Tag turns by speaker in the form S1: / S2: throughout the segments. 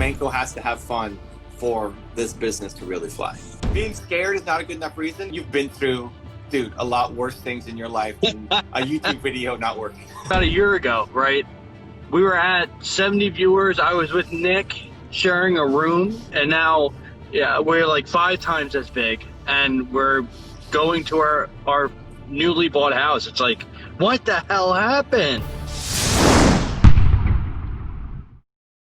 S1: Carmichael has to have fun for this business to really fly. Being scared is not a good enough reason. You've been through, dude, a lot worse things in your life than a YouTube video not working.
S2: About a year ago, right? We were at 70 viewers. I was with Nick sharing a room, and now we're like 5 times as big, and we're going to our newly bought house. It's like, what the hell happened?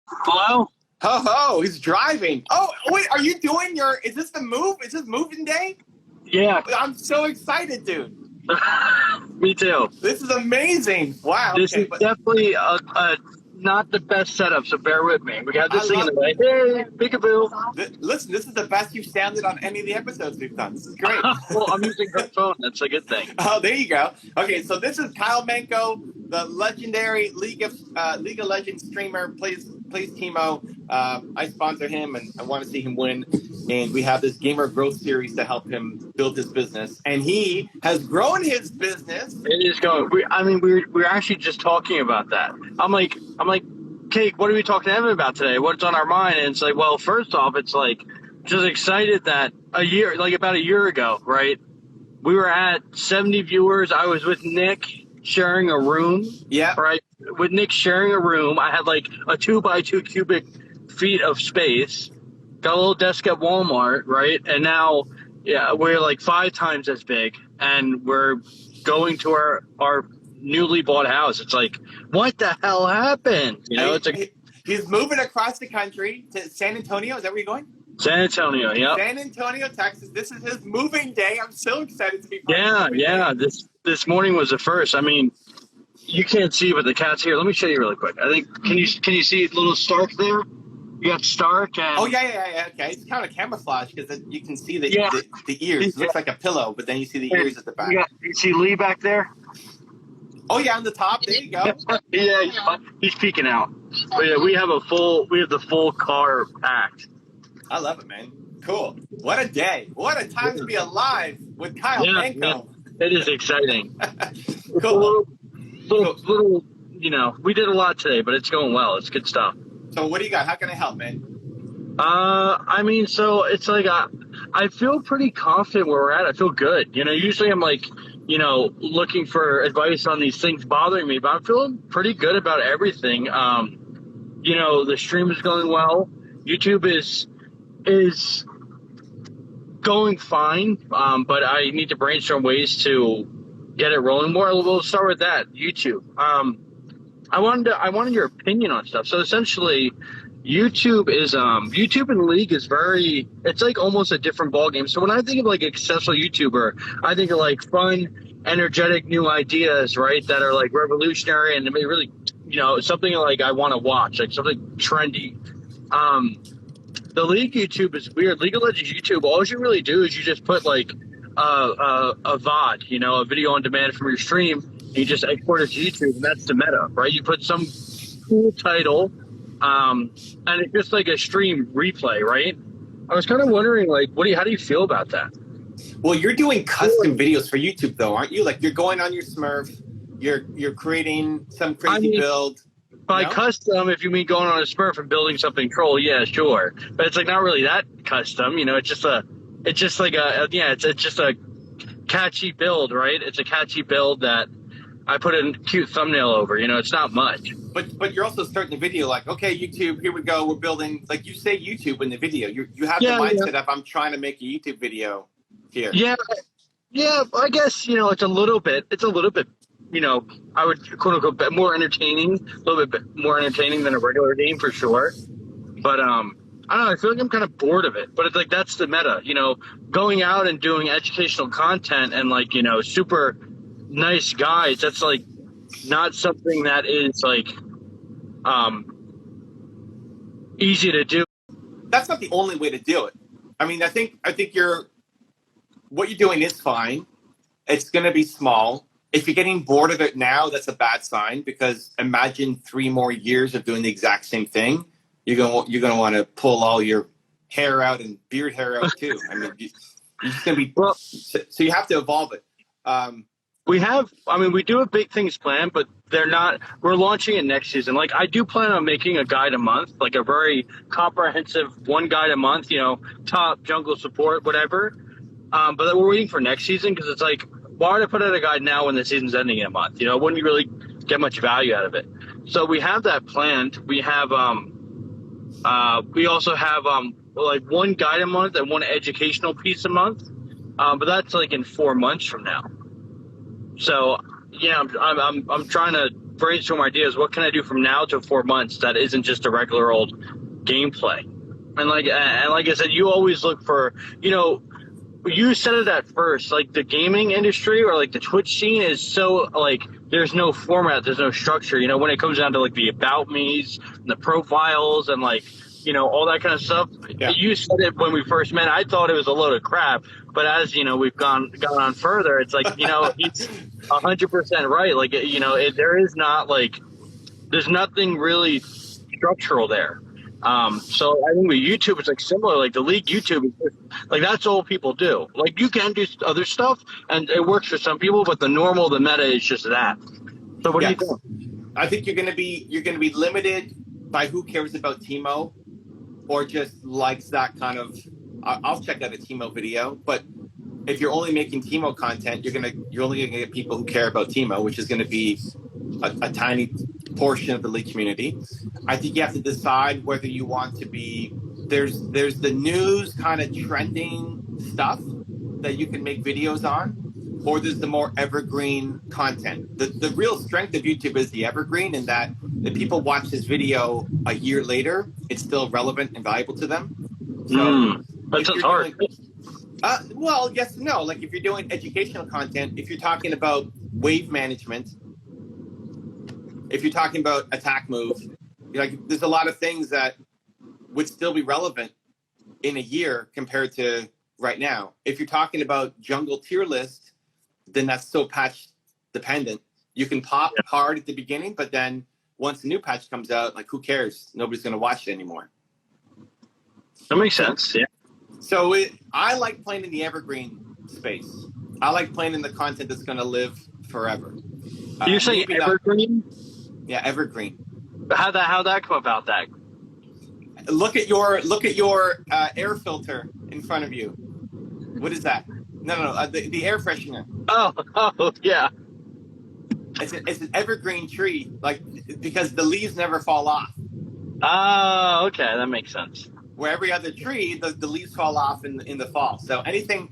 S2: Hello?
S1: Ho, he's driving. Oh, wait, are you doing is this the move? Is this moving day?
S2: Yeah.
S1: I'm so excited, dude.
S2: Me too.
S1: This is amazing. Wow.
S2: This is definitely not the best setup, so bear with me. We got this thing in the way. Hey, peekaboo.
S1: Listen, this is the best you've sounded on any of the episodes we've done. This is great.
S2: Well, I'm using her phone. That's a good thing.
S1: Oh, there you go. Okay, so this is Carmichael, the legendary League of Legends streamer, plays Teemo. I sponsor him, and I want to see him win. And we have this gamer growth series to help him build his business. And he has grown his business.
S2: It is going. We're actually just talking about that. I'm like, Cake, what are we talking to Evan about today? What's on our mind? And it's like, well, first off, it's like, just excited that about a year ago, right? We were at 70 viewers. I was with Nick sharing a room. Yeah. Right. With Nick sharing a room, I had like a 2x2 cubic feet of space. Got a little desk at Walmart, right? And now, we're like 5 times as big, and we're going to our newly bought house. It's like, what the hell happened? You know, it's like
S1: he's moving across the country to San Antonio. Is that where you're going?
S2: San Antonio, yeah.
S1: San Antonio, Texas. This is his moving day. I'm so excited to be
S2: part of it. This morning was the first. I mean, you can't see, but the cat's here. Let me show you really quick. I think can you see little Stark there? You got Stark and...
S1: Oh, yeah. Okay. It's kind of camouflage because you can see the ears. It looks like a pillow, but then you see the ears at the back.
S2: You see Lee back there?
S1: Oh, yeah, on the top. There you go.
S2: He's peeking out. But yeah, we have the full car packed.
S1: I love it, man. Cool. What a day. What a time to be alive with Carmichael.
S2: Yeah, it is exciting.
S1: Cool.
S2: Little, we did a lot today, but it's going well. It's good stuff.
S1: So what do you got? How can I help, man?
S2: So it's like I feel pretty confident where we're at. I feel good. Usually I'm like, looking for advice on these things bothering me, but I'm feeling pretty good about everything. The stream is going well. YouTube is going fine, but I need to brainstorm ways to get it rolling more. We'll start with that. YouTube. I wanted your opinion on stuff. So essentially, YouTube and League is it's like almost a different ballgame. So when I think of like a successful YouTuber, I think of like fun, energetic new ideas, right? That are like revolutionary and really, something like I want to watch, like something trendy. The League YouTube is weird. League of Legends YouTube, all you really do is you just put like a VOD, a video on demand from your stream. You just export it to YouTube, and that's the meta, right? You put some cool title, and it's just like a stream replay, right? I was kind of wondering, like, how do you feel about that?
S1: Well, you're doing custom videos for YouTube, though, aren't you? Like, you're going on your Smurf, you're creating some crazy build.
S2: By custom, if you mean going on a Smurf and building something troll, yeah, sure. But it's like not really that custom, It's just a catchy build, right? It's a catchy build that I put a cute thumbnail over, it's not much.
S1: But you're also starting the video like, okay, YouTube, here we go. We're building, like you say YouTube in the video. You have the mindset of I'm trying to make a YouTube video here.
S2: Yeah, I guess, it's a little bit, I would quote unquote more entertaining, a little bit more entertaining than a regular game for sure. But I don't know, I feel like I'm kind of bored of it. But it's like that's the meta, going out and doing educational content and like, super nice guys, that's like not something that is like easy to do.
S1: That's not the only way to do it. I mean, I think what you're doing is fine. It's going to be small. If you're getting bored of it now, that's a bad sign, because imagine 3 more years of doing the exact same thing. You're gonna want to pull all your hair out and beard hair out too. I mean, you're just gonna be so you have to evolve it.
S2: we do have big things planned, but we're launching it next season. Like, I do plan on making a guide a month, like a very comprehensive one guide a month, top jungle support, whatever. But we're waiting for next season because it's like, why would I put out a guide now when the season's ending in a month? Wouldn't you really get much value out of it? So we have that planned. We have, we also have, like one guide a month and one educational piece a month. But that's like in 4 months from now. So yeah, I'm trying to brainstorm ideas. What can I do from now to 4 months that isn't just a regular old gameplay? And like I said, you always look for, you said it at first, like the gaming industry or like the Twitch scene is so like there's no format, there's no structure. When it comes down to like the about me's and the profiles and like all that kind of stuff.
S1: Yeah.
S2: You said it when we first met. I thought it was a load of crap, but as we've gone on further, it's like he's 100% right. Like there is not like there's nothing really structural there. So I think with YouTube, it's like similar. Like the league YouTube is just, like that's all people do. Like you can do other stuff, and it works for some people, but the meta is just that. So what do you think?
S1: I think you're gonna be limited by who cares about Teemo, or just likes that kind of. I'll check out a Teemo video, but if you're only making Teemo content, you're only gonna get people who care about Teemo, which is gonna be a tiny portion of the league community. I think you have to decide whether you want to be there's the news kind of trending stuff that you can make videos on, or there's the more evergreen content. The real strength of YouTube is the evergreen, in that if people watch this video a year later, it's still relevant and valuable to them. So
S2: that sounds hard.
S1: Well, yes and no. Like if you're doing educational content, if you're talking about wave management, if you're talking about attack move, like there's a lot of things that would still be relevant in a year compared to right now. If you're talking about jungle tier list, then that's so patch dependent. You can pop hard at the beginning, but then once a new patch comes out, like who cares? Nobody's going to watch it anymore.
S2: That makes sense. Yeah.
S1: So I like playing in the evergreen space. I like playing in the content that's going to live forever.
S2: You're saying evergreen?
S1: Yeah, evergreen.
S2: How'd that come about? That
S1: look at your air filter in front of you. What is that? No, the air freshener.
S2: Oh yeah.
S1: It's an evergreen tree, like because the leaves never fall off.
S2: Oh, okay, that makes sense.
S1: Where every other tree, the leaves fall off in the fall. So anything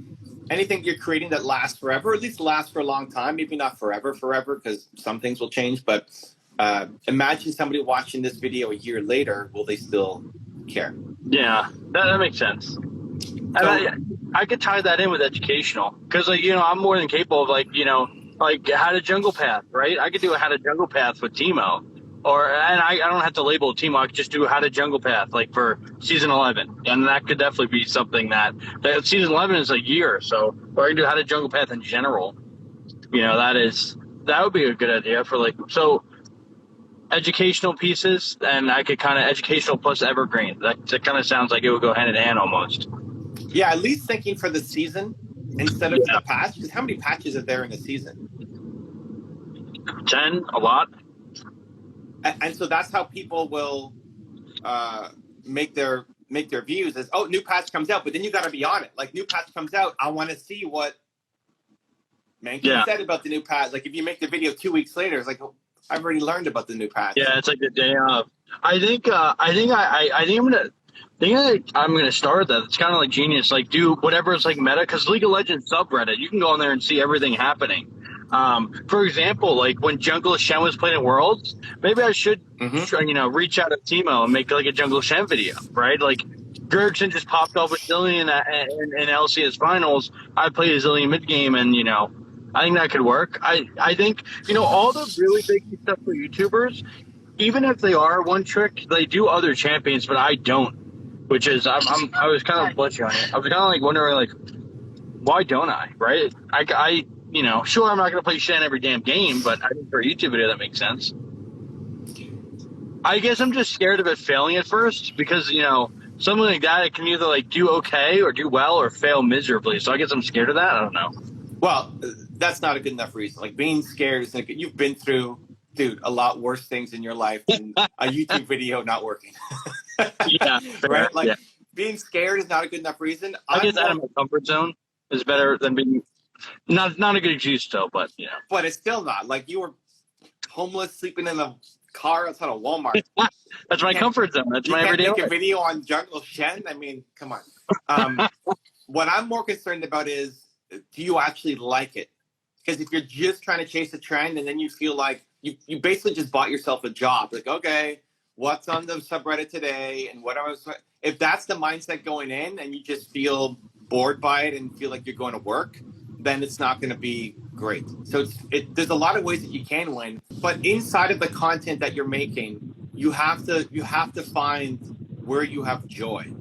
S1: you're creating that lasts forever, or at least lasts for a long time, maybe not forever, because some things will change, but imagine somebody watching this video a year later, will they still care?
S2: Yeah, that makes sense. And I could tie that in with educational, because I'm more than capable of like how to jungle path, right? I could do a how to jungle path with Teemo, and I don't have to label Teemo. I could just do how to jungle path like for season 11, and that could definitely be something that season 11 is a year, so or I can do how to jungle path in general. That would be a good idea for educational pieces, and I could kind of educational plus evergreen. That kind of sounds like it would go hand in hand almost.
S1: Yeah, at least thinking for the season instead of the patch. Because how many patches are there in a season?
S2: 10, a lot.
S1: And so that's how people will make their views is, oh, new patch comes out, but then you got to be on it. Like new patch comes out, I want to see what Mankey said about the new patch. Like if you make the video 2 weeks later, it's like, oh, I've already learned about the new patch.
S2: Yeah, it's like the day of. I think I'm gonna start that. It's kind of like genius. Like do whatever is like meta, because League of Legends subreddit, you can go in there and see everything happening. For example, like when Jungle Shen was playing at Worlds, maybe I should reach out to Teemo and make like a Jungle Shen video, right? Like Gergson just popped off with Zillion in LCS finals. I played a Zillion mid game, and I think that could work. I think all the really big stuff for YouTubers, even if they are one trick, they do other champions, but I don't. Which is I was kind of blushing on it. I was kind of like wondering like, why don't I? Right? I sure I'm not gonna play Shen every damn game, but I think for a YouTube video that makes sense. I guess I'm just scared of it failing at first because something like that, it can either like do okay or do well or fail miserably. So I guess I'm scared of that. I don't know.
S1: Well, that's not a good enough reason. Like being scared is like you've been through, dude, a lot worse things in your life than a YouTube video not working.
S2: Yeah, fair.
S1: Right? Like
S2: Yeah.
S1: being scared is not a good enough reason.
S2: I guess out of my comfort zone is better than being not a good excuse though, but yeah.
S1: But it's still not. Like you were homeless, sleeping in a car outside of Walmart.
S2: That's my comfort zone. That's
S1: You
S2: my
S1: can't
S2: everyday
S1: make a
S2: life.
S1: video on Jungle Shen. I mean, come on. What I'm more concerned about is, do you actually like it? Because if you're just trying to chase a trend and then you feel like you basically just bought yourself a job, like, okay, what's on the subreddit today and whatever. If that's the mindset going in and you just feel bored by it and feel like you're going to work, then it's not going to be great. So there's a lot of ways that you can win, but inside of the content that you're making, you have to find where you have joy.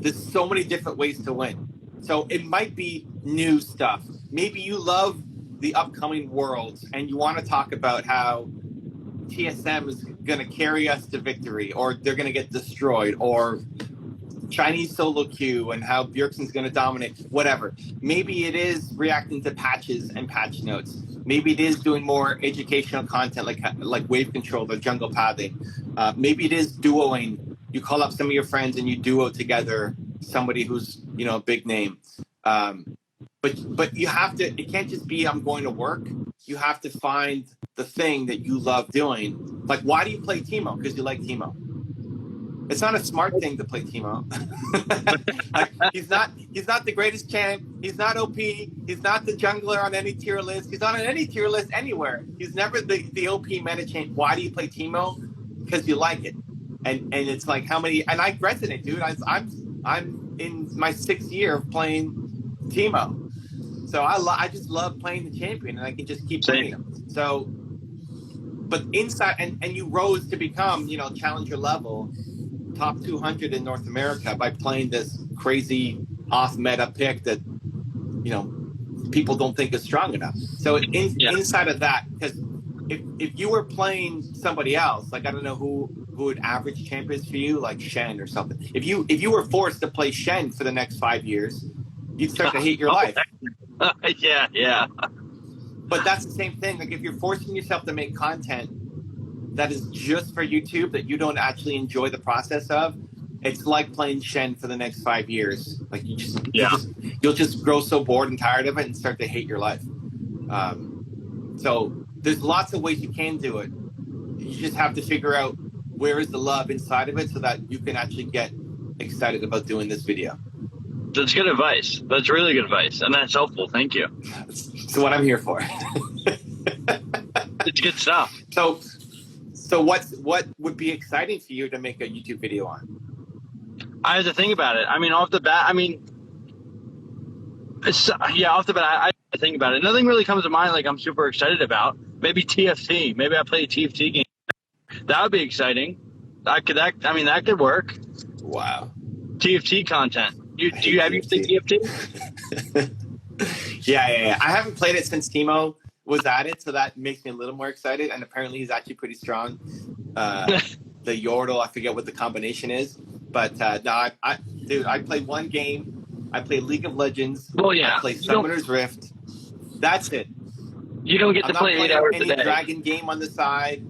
S1: There's so many different ways to win. So it might be new stuff. Maybe you love the upcoming worlds and you want to talk about how TSM is going to carry us to victory, or they're going to get destroyed, or Chinese solo queue and how Bjergsen's going to dominate, whatever. Maybe it is reacting to patches and patch notes. Maybe it is doing more educational content like wave control or jungle pathing. Maybe it is duoing. You call up some of your friends and you duo together somebody who's, a big name. But you have to, it can't just be I'm going to work. You have to find the thing that you love doing. Like, why do you play Teemo? Because you like Teemo. It's not a smart thing to play Teemo. Like, he's not the greatest champ. He's not OP. He's not the jungler on any tier list. He's not on any tier list anywhere. He's never the OP meta champ. Why do you play Teemo? Because you like it. And it's like how many, and I resonate, dude. I'm in my 6th year of playing Teemo. So I just love playing the champion, and I can just keep playing him. So, but inside, and you rose to become, challenger level, top 200 in North America by playing this crazy off-meta pick that, people don't think is strong enough. So inside of that, because if you were playing somebody else, like I don't know who would average champions for you, like Shen or something. If you were forced to play Shen for the next 5 years, you'd start to hate your life.
S2: Yeah.
S1: But that's the same thing. Like if you're forcing yourself to make content that is just for YouTube that you don't actually enjoy the process of, it's like playing Shen for the next 5 years. Like you'll just grow so bored and tired of it and start to hate your life. So there's lots of ways you can do it. You just have to figure out where is the love inside of it so that you can actually get excited about doing this video.
S2: That's good advice. That's really good advice, and that's helpful. Thank you.
S1: That's what I'm here for.
S2: It's good stuff.
S1: So what would be exciting for you to make a YouTube video on?
S2: I have to think about it. I mean, off the bat, I think about it. Nothing really comes to mind like I'm super excited about. Maybe TFT. Maybe I play a TFT game. That would be exciting. That could work.
S1: Wow.
S2: TFT content. Have you played TFT?
S1: Yeah. I haven't played it since Teemo was at it, so that makes me a little more excited. And apparently he's actually pretty strong. The Yordle, I forget what the combination is. But no, I play one game. I play League of Legends.
S2: Well, yeah.
S1: I play Summoner's Rift. That's it.
S2: You don't get to play 8 hours a day.
S1: Dragon game on the side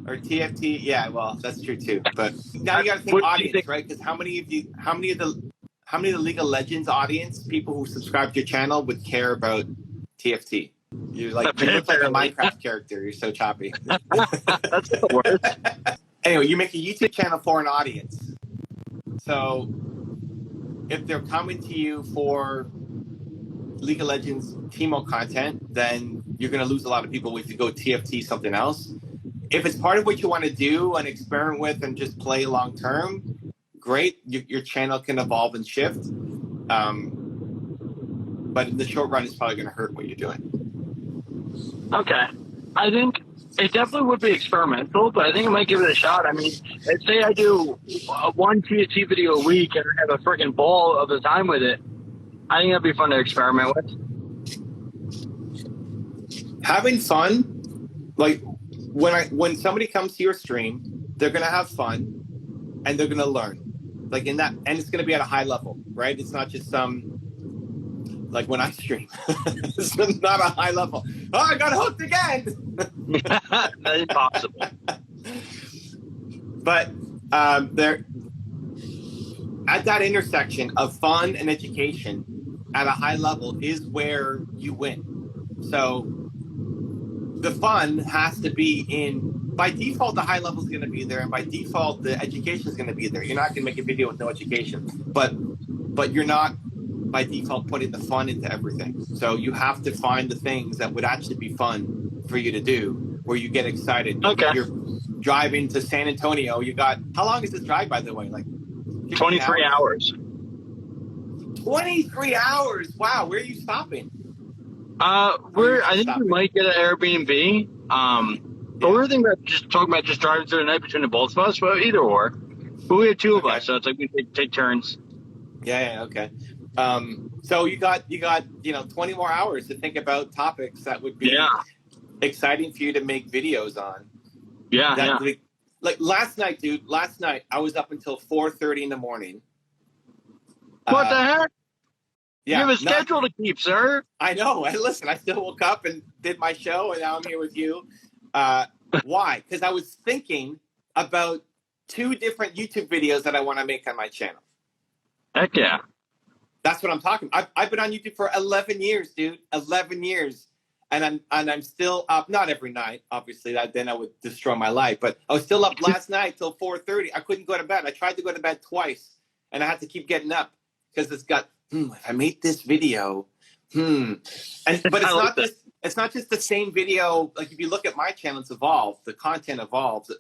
S1: or TFT. Yeah, well, that's true too. But now you got to think audience, right? Because how many of the League of Legends audience, people who subscribe to your channel, would care about TFT? You look like a Minecraft character. You're so choppy.
S2: That's the worst.
S1: Anyway, you make a YouTube channel for an audience. So if they're coming to you for League of Legends Teemo content, then you're going to lose a lot of people if you go TFT something else. If it's part of what you want to do and experiment with and just play long term, great. Your channel can evolve and shift. But in the short run, it's probably going to hurt what you're doing.
S2: Okay. I think it definitely would be experimental, but I think I might give it a shot. I mean, let's say I do one TFT video a week and I have a freaking ball of the time with it. I think that'd be fun to experiment with.
S1: Having fun, like when somebody comes to your stream, they're going to have fun and they're going to learn. Like in that, and it's going to be at a high level, right? It's not just some like when I stream. It's not a high level. Oh, I got hooked again.
S2: That's impossible.
S1: But there, at that intersection of fun and education at a high level is where you win. So the fun has to be in, by default, the high level is going to be there, and by default, the education is going to be there. You're not going to make a video with no education, but you're not by default putting the fun into everything. So you have to find the things that would actually be fun for you to do, where you get excited.
S2: Okay.
S1: You're driving to San Antonio. You got, how long is this drive, by the way? Like
S2: 23 hours.
S1: 23 hours. Wow. Where are you stopping?
S2: I think we might get an Airbnb. But we were thinking about talking about just driving through the night between the both of us, but either or. But we have two of us, so it's like we take turns.
S1: Yeah, okay. So you got 20 more hours to think about topics that would be exciting for you to make videos on.
S2: Yeah.
S1: Like last night, dude. Last night I was up until 4:30 in the morning.
S2: What the heck?
S1: Yeah,
S2: you have a schedule to keep, sir.
S1: I know. And listen, I still woke up and did my show, and now I'm here with you. Why? Because I was thinking about 2 different YouTube videos that I want to make on my channel.
S2: Heck yeah.
S1: That's what I'm talking about. I've been on YouTube for 11 years, dude. 11 years. And I'm still up, not every night, obviously, then I would destroy my life. But I was still up last night till 4:30. I couldn't go to bed. I tried to go to bed twice, and I had to keep getting up because it's got, if I make this video, But it's not just the same video. Like if you look at my channel, it's evolved. The content evolves.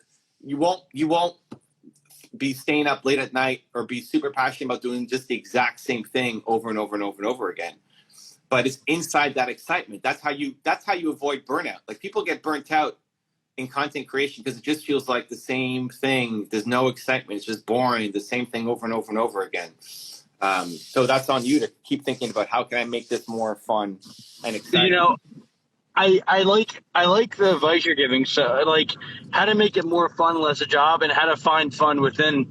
S1: You won't be staying up late at night or be super passionate about doing just the exact same thing over and over and over and over again. But it's inside that excitement. That's how you avoid burnout. Like people get burnt out in content creation because it just feels like the same thing. There's no excitement. It's just boring. The same thing over and over and over again. So that's on you to keep thinking about how can I make this more fun and exciting.
S2: You know, I like the advice you're giving. So like how to make it more fun, less a job, and how to find fun within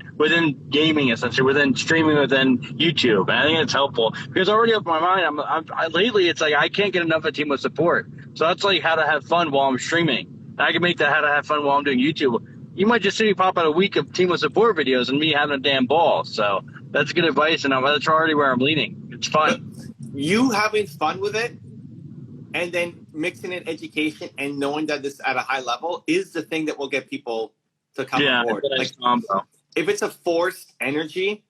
S2: gaming, essentially within streaming, within YouTube. And I think it's helpful because already up in my mind, I'm lately it's like I can't get enough of Teemo support. So that's like how to have fun while I'm streaming. And I can make that how to have fun while I'm doing YouTube. You might just see me pop out a week of Teemo support videos and me having a damn ball. So that's good advice, and that's already where I'm leaning. It's fun.
S1: You having fun with it, and then mixing in education and knowing that this at a high level is the thing that will get people to come on board. Like, if it's a forced energy,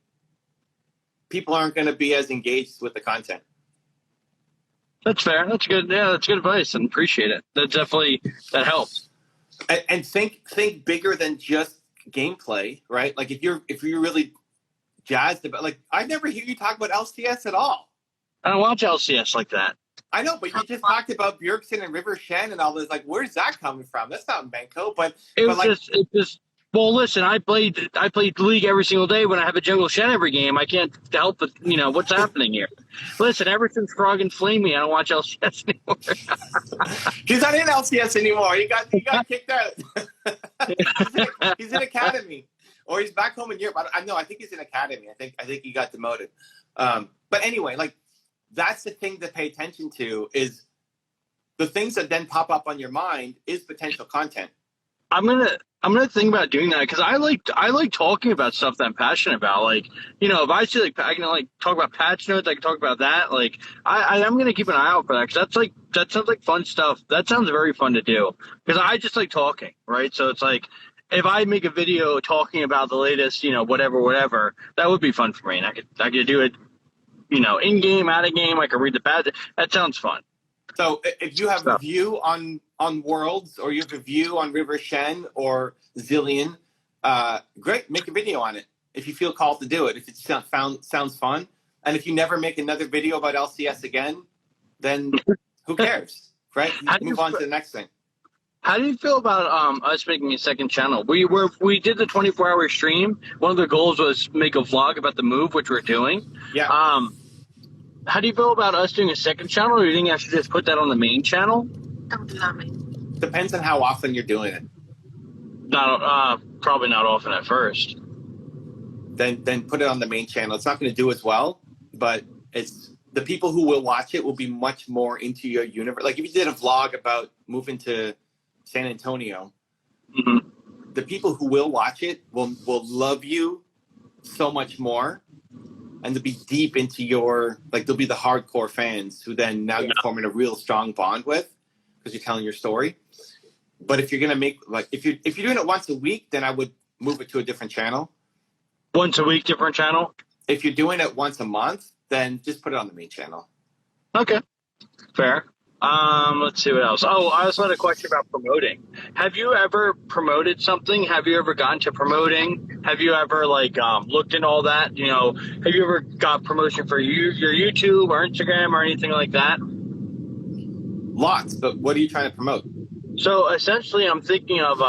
S1: people aren't going to be as engaged with the content.
S2: That's fair. That's good. Yeah, that's good advice, and appreciate it. That helps.
S1: And think bigger than just gameplay, right? Like if you're really jazzed about, like I never hear you talk about LCS at all.
S2: I don't watch LCS like that.
S1: I know, but you just talked about Bjergsen and River Shen and all this. Like, where's that coming from? That's not Menko, but
S2: it's just. Well, listen, I played League every single day when I have a jungle Shen every game. I can't help but what's happening here. Listen, ever since Frog and Flamey, I don't watch LCS anymore.
S1: He's not in LCS anymore. He got kicked out. He's in Academy, or he's back home in Europe. I think he's in Academy. I think he got demoted. But anyway, like. That's the thing to pay attention to is the things that then pop up on your mind is potential content.
S2: I'm gonna think about doing that because I like talking about stuff that I'm passionate about. Like if I see I can talk about patch notes, I can talk about that. Like I'm gonna keep an eye out for that because that sounds like fun stuff. That sounds very fun to do because I just like talking, right? So it's like if I make a video talking about the latest, whatever, that would be fun for me, and I could do it. In game, out of game, I can read the patch. That sounds fun.
S1: So if you have a view on Worlds or you have a view on River Shen or Zillion, great, make a video on it if you feel called to do it. If it sounds fun. And if you never make another video about LCS again, then who cares, right? Move on to the next thing.
S2: How do you feel about us making a second channel? We did the 24-hour stream. One of the goals was make a vlog about the move, which we're doing.
S1: Yeah.
S2: How do you feel about us doing a second channel, or do you think I should just put that on the main channel?
S1: Depends on how often you're doing it.
S2: Probably not often at first.
S1: Then put it on the main channel. It's not going to do as well, but it's the people who will watch it will be much more into your universe. Like if you did a vlog about moving to San Antonio, the people who will watch it will love you so much more, and they'll be deep into your, like they'll be the hardcore fans who then now you're forming a real strong bond with because you're telling your story. But if you're gonna make, like if you're doing it once a week, then I would move it to a different channel.
S2: Once a week, different channel?
S1: If you're doing it once a month, then just put it on the main channel.
S2: Okay, fair. Let's see what else. Oh, I also had a question about promoting. Have you ever promoted something? Have you ever gotten to promoting? Have you ever looked into all that? You know, have you ever got promotion for your YouTube or Instagram or anything like that?
S1: Lots, but what are you trying to promote?
S2: So essentially, I'm thinking of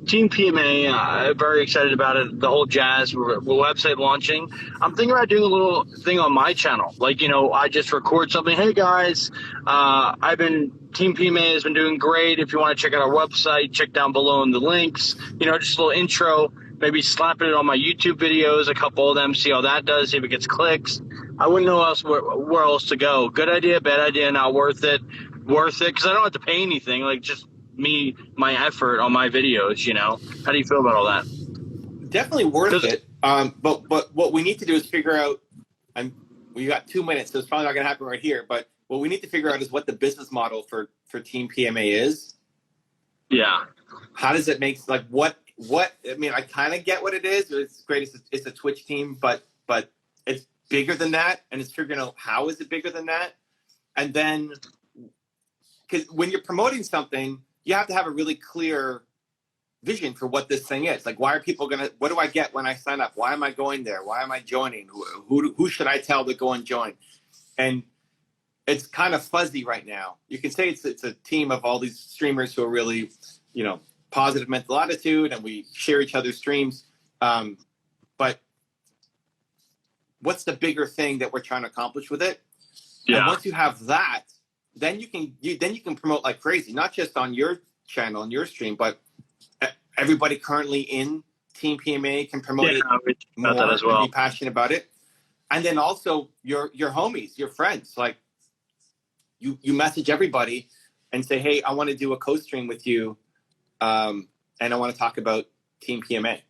S2: Team PMA. Very excited about it. The whole jazz. We're website launching. I'm thinking about doing a little thing on my channel. Like, you know, I just record something. Hey guys, Team PMA has been doing great. If you want to check out our website, check down below in the links. You know, just a little intro. Maybe slapping it on my YouTube videos, a couple of them. See how that does. See if it gets clicks. I wouldn't know where else to go. Good idea, bad idea, not worth it. Worth it because I don't have to pay anything. Like just me, my effort on my videos. You know, how do you feel about all that?
S1: Definitely worth it. But what we need to do is figure out. And we got 2 minutes, so it's probably not going to happen right here. But what we need to figure out is what the business model for Team PMA is.
S2: Yeah.
S1: How does it make what? I mean, I kind of get what it is. It's great. It's a Twitch team, but it's bigger than that, and it's figuring out how is it bigger than that, and then. Because when you're promoting something, you have to have a really clear vision for what this thing is. Like, why are people what do I get when I sign up? Why am I going there? Why am I joining? Who should I tell to go and join? And it's kind of fuzzy right now. You can say it's a team of all these streamers who are really, you know, positive mental attitude, and we share each other's streams. But what's the bigger thing that we're trying to accomplish with it? Yeah. And once you have that, then you can promote like crazy, not just on your channel and your stream, but everybody currently in Team PMA can promote it more that as well. And be passionate about it. And then also your homies, your friends, like you message everybody and say, hey, I want to do a co-stream with you, and I want to talk about Team PMA.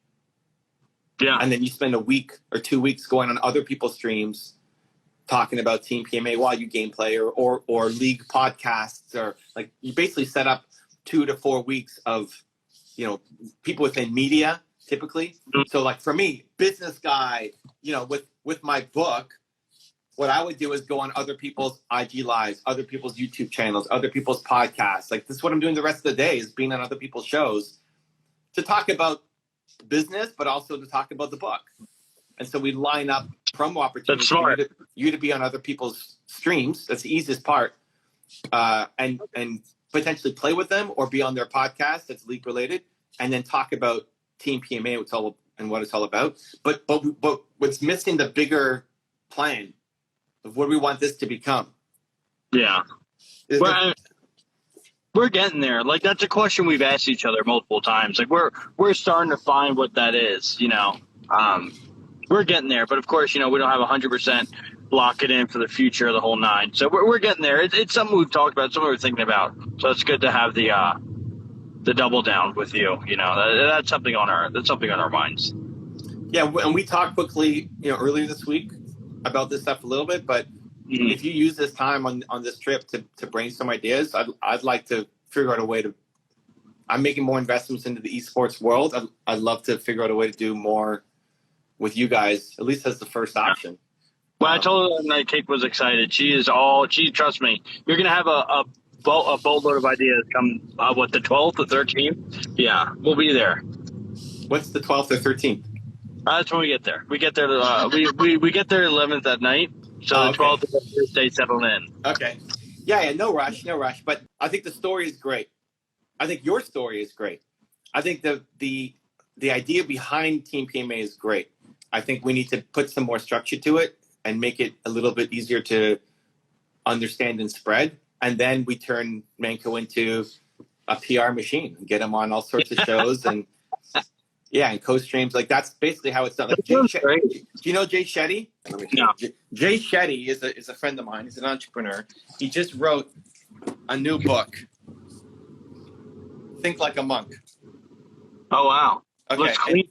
S1: Yeah. And then you spend a week or 2 weeks going on other people's streams talking about Team PMA while you gameplay or league podcasts, or like you basically set up 2 to 4 weeks of, you know, people within media typically. Mm-hmm. So like for me, business guy, you know, with my book, what I would do is go on other people's IG lives, other people's YouTube channels, other people's podcasts. Like this is what I'm doing the rest of the day, is being on other people's shows to talk about business, but also to talk about the book. And so we line up promo opportunities for you to be on other people's streams. That's the easiest part. And potentially play with them or be on their podcast that's league related, and then talk about Team PMA and what it's all about. But what's missing, the bigger plan of what we want this to become. Yeah.
S2: We're getting there. Like that's a question we've asked each other multiple times. Like we're starting to find what that is, you know. We're getting there, but of course, you know, we don't have 100% lock it in for the future of the whole nine. So we're getting there. It's something we've talked about, something we're thinking about. So it's good to have the double down with you. You know, that's something on our minds.
S1: Yeah, and we talked quickly, you know, earlier this week about this stuff a little bit. But if you use this time on this trip to brainstorm ideas, I'd like to figure out a way to. I'm making more investments into the esports world. I'd love to figure out a way to do more with you guys, at least as the first option.
S2: Well, I told her that Kate was excited. She trust me, you're going to have a boatload of ideas come, the 12th, the 13th? Yeah, we'll be there.
S1: What's the 12th or 13th?
S2: That's when we get there. We get there, we get there 11th at night, so the 12th is the first day settled in.
S1: Okay. Yeah, no rush. But I think the story is great. I think your story is great. I think the idea behind Team PMA is great. I think we need to put some more structure to it and make it a little bit easier to understand and spread. And then we turn Manco into a PR machine and get him on all sorts of shows. And Yeah, and co-streams, like that's basically how it's done. Like do you know Jay Shetty? Let me
S2: No.
S1: Jay Shetty is a friend of mine. He's an entrepreneur. He just wrote a new book, Think Like a Monk.
S2: Oh wow.
S1: Okay.
S2: Looks clean.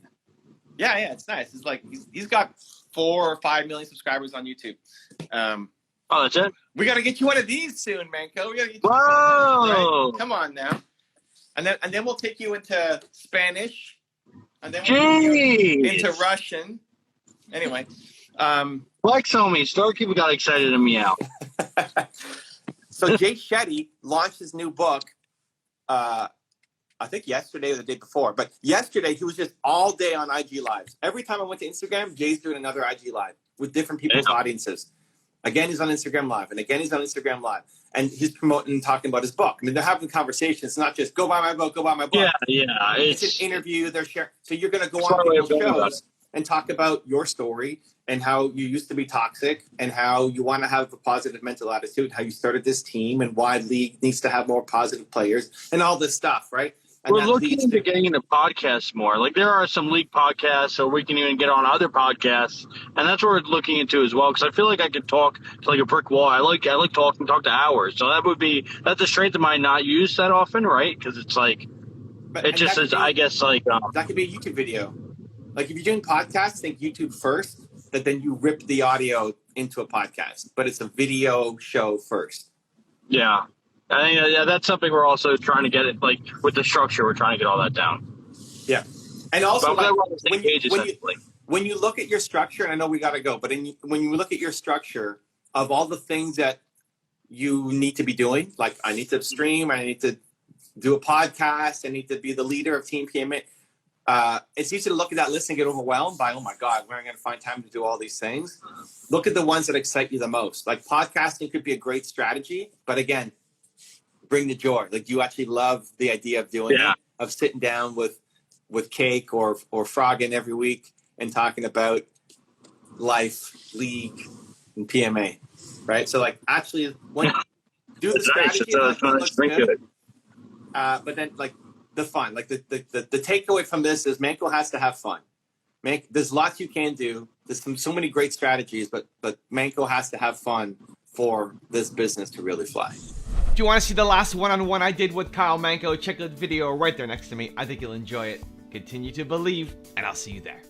S1: Yeah, it's nice. It's like he's got 4 or 5 million subscribers on YouTube.
S2: Oh, that's it?
S1: We got to get you one of these soon, Manco. We got to get you
S2: Whoa!
S1: one, right? Come on now. And then we'll take you into Spanish, and then we'll take you into Russian. Anyway,
S2: flex on me. Star people got excited to meow.
S1: So Jay Shetty launched his new book. I think yesterday or the day before, but yesterday he was just all day on IG Lives. Every time I went to Instagram, Jay's doing another IG Live with different people's audiences. Again, he's on Instagram Live, and again, he's on Instagram Live. And he's promoting and talking about his book. I mean, they're having conversations. It's not just, go buy my book, go buy my book.
S2: Yeah.
S1: It's an interview. They're sharing. So you're going to go on people's shows and talk about your story and how you used to be toxic and how you want to have a positive mental attitude, how you started this team and why league needs to have more positive players and all this stuff, right? And
S2: we're looking into getting into podcasts more. Like there are some league podcasts, so we can even get on other podcasts, and that's what we're looking into as well. Because I feel like I could talk to like a brick wall. I like talking to hours. So that's a strength of mine, not used that often, right? Because it's like it just is. I guess like
S1: that could be a YouTube video. Like if you're doing podcasts, think YouTube first, but then you rip the audio into a podcast. But it's a video show first.
S2: Yeah. Yeah, that's something we're also trying to get it, like with the structure, we're trying to get all that down.
S1: Yeah. And also, like, when you look at your structure, and I know we got to go, but when you look at your structure of all the things that you need to be doing, like I need to stream, I need to do a podcast, I need to be the leader of Team PMA. It's easy to look at that list and get overwhelmed by, oh my God, where am I going to find time to do all these things? Look at the ones that excite you the most. Like podcasting could be a great strategy, but again, bring the joy. Like you actually love the idea of doing it, of sitting down with cake or frogging every week and talking about life, league, and PMA, right? So like actually when do the strategy, looks good. But then like the fun, like the takeaway from this is Manco has to have fun. There's lots you can do. There's so many great strategies, but Manco has to have fun for this business to really fly.
S3: If you want to see the last one-on-one I did with Kyle Manco, check out the video right there next to me. I think you'll enjoy it. Continue to believe, and I'll see you there.